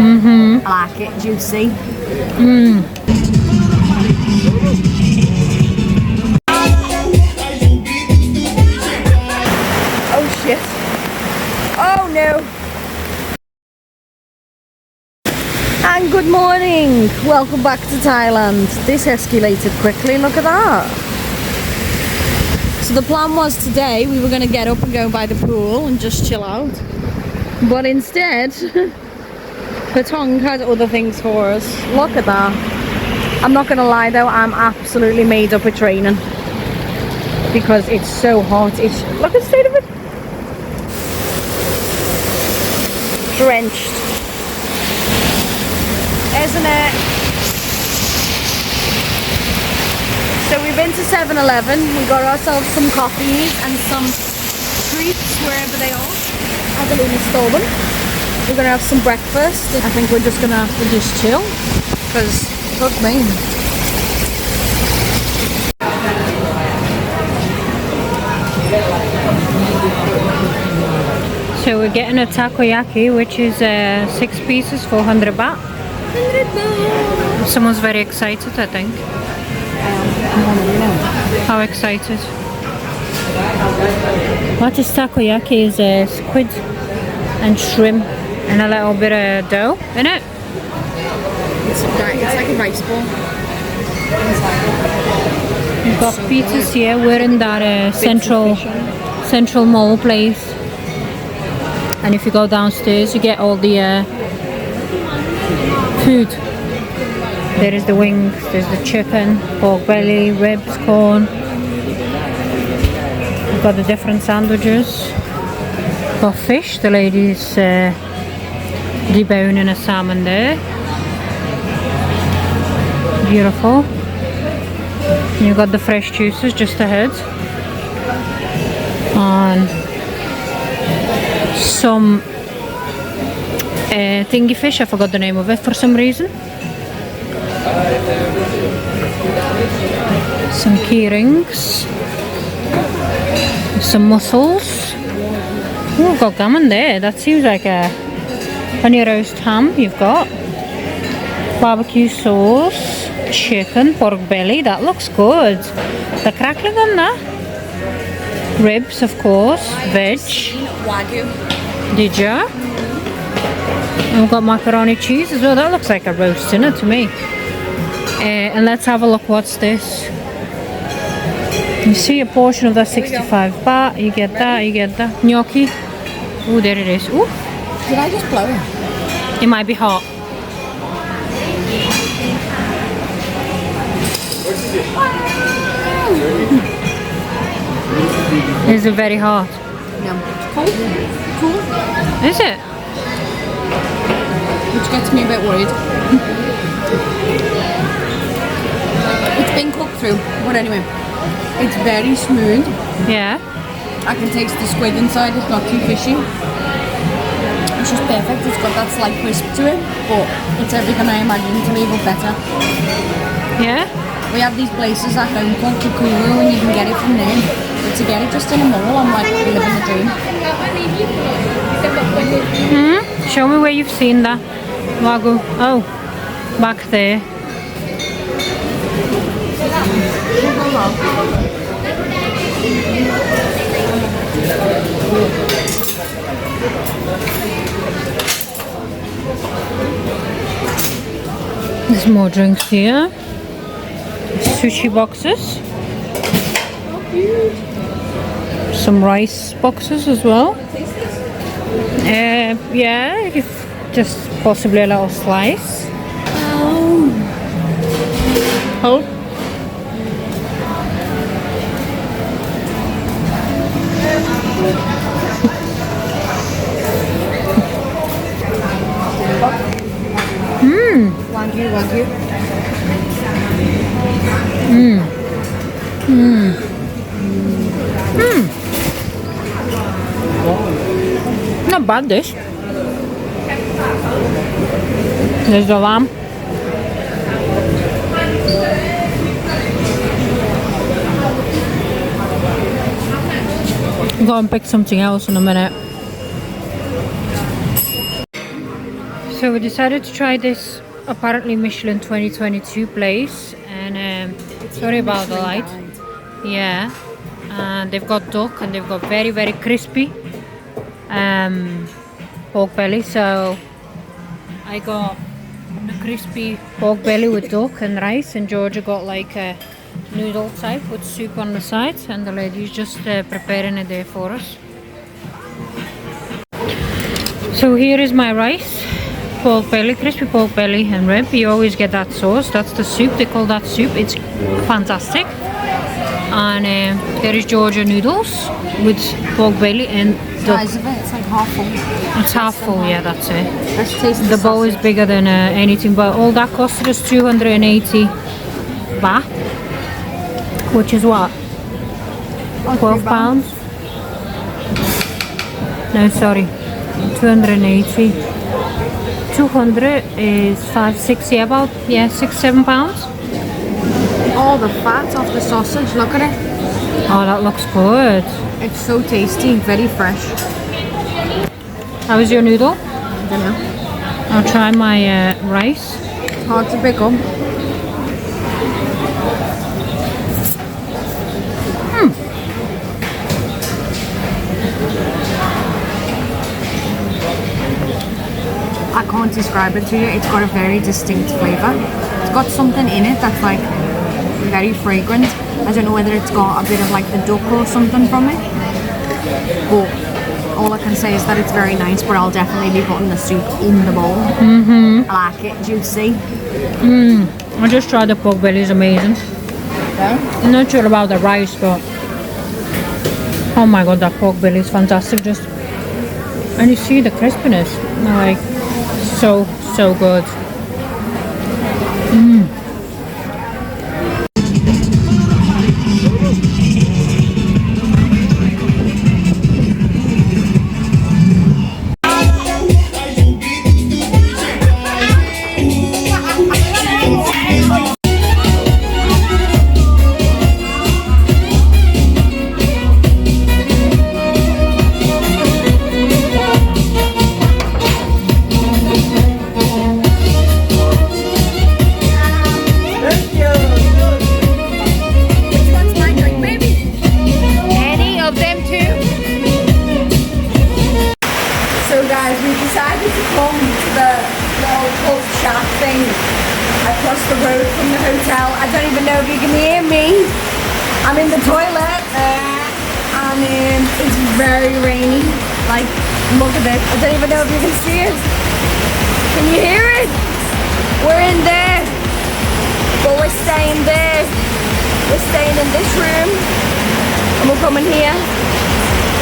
I like it, juicy. Oh shit. Oh no. And good morning. Welcome back to Thailand. This escalated quickly, look at that. So the plan was today we were going to get up and go by the pool and just chill out. But instead, Patong has other things for us. Look at that. I'm not going to lie though, I'm absolutely made up with training. Because it's so hot. Look at the state of it. Drenched. Isn't it? So we've been to 7-Eleven. We got ourselves some coffees and some treats wherever they are. Adelina stole them. We're gonna have some breakfast. I think we're just gonna have to just chill because fuck me. So we're getting a takoyaki, which is 6 pieces, 400 baht. 100 baht. Someone's very excited, I think. How excited? What is takoyaki? Is squid and shrimp and a little bit of dough in it. It's like a rice ball. We've got pizzas here. We're in that central mall place. And if you go downstairs, you get all the food. There is the wings, there's the chicken, pork belly, ribs, corn. We've got the different sandwiches. Got fish, the lady's deboning a salmon there. Beautiful. And you've got the fresh juices just ahead. And some thingy fish, I forgot the name of it for some reason. Some key rings, some mussels. Oh, we've got gammon there. That seems like a honey roast ham. You've got barbecue sauce, chicken, pork belly. That looks good. The crackling on that. Ribs, of course. Veg. Wagyu. Did ya? And we've got macaroni cheese as well. That looks like a roast dinner to me. And let's have a look. What's this? You see a portion of that 65 baht. You get that, you get that. Gnocchi. Oh, there it is. Ooh. Did I just blow it? It might be hot. Is it very hot? No. Cold. Cool. Is it? Which gets me a bit worried. It's been cooked through, but anyway, it's very smooth. Yeah. I can taste the squid inside, it's not too fishy. It's just perfect, it's got that slight crisp to it, but it's everything I imagined to be, but better. Yeah? We have these places at home called Kukuru and you can get it from there. But to get it just in a mall, I'm like living the dream. Show me where you've seen that. Wagyu. Oh, back there. There's more drinks here. Sushi boxes. Some rice boxes as well. Yeah, just possibly a little slice. Oh. Wagyu. Not bad this. There's the lamb. Go and pick something else in a minute. So we decided to try this apparently Michelin 2022 place, and sorry about the light. Yeah, and they've got duck and they've got very, very crispy pork belly. So I got the crispy pork belly with duck and rice, and Georgia got like a noodle type with soup on the side, and the lady's just preparing it there for us. So here is my rice, pork belly, crispy pork belly and rib. You always get that sauce. That's the soup. They call that soup. It's fantastic. And here is Georgia noodles with pork belly and duck. Size of it, it's like half full. It's half full, yeah, that's it. Let's taste The bowl is bigger than anything, but all that costed us 280 baht, which is what? 12 pounds? No, sorry, 280. 200 is 5, 6, yeah, about 6, 7 pounds. All the fat off the sausage, look at it. Oh, that looks good. It's so tasty, very fresh. How is your noodle? I don't know. I'll try my rice. Hard to pick up. I can't describe it to you. It's got a very distinct flavour. It's got something in it that's like very fragrant. I don't know whether it's got a bit of like the duck or something from it. But all I can say is that it's very nice, but I'll definitely be putting the soup in the bowl. I like it, juicy. I just tried the pork belly, it's amazing. Okay. I'm not sure about the rice, but oh my god, that pork belly is fantastic. Just, and you see the crispiness, like so good. Across the road from the hotel. I don't even know if you can hear me. I'm in the toilet and it's very rainy. Like, look at it. I don't even know if you can see it. Can you hear it? We're in there, but we're staying there. We're staying in this room and we're coming here.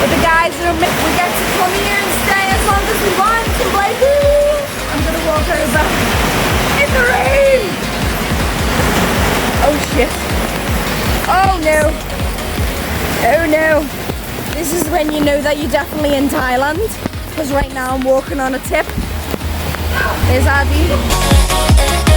But the guys room, we get to come here and stay as long as we want. So like, I'm gonna walk over in the rain. Oh shit. Oh no. Oh no. This is when you know that you're definitely in Thailand. Because right now I'm walking on a tip. There's Addy.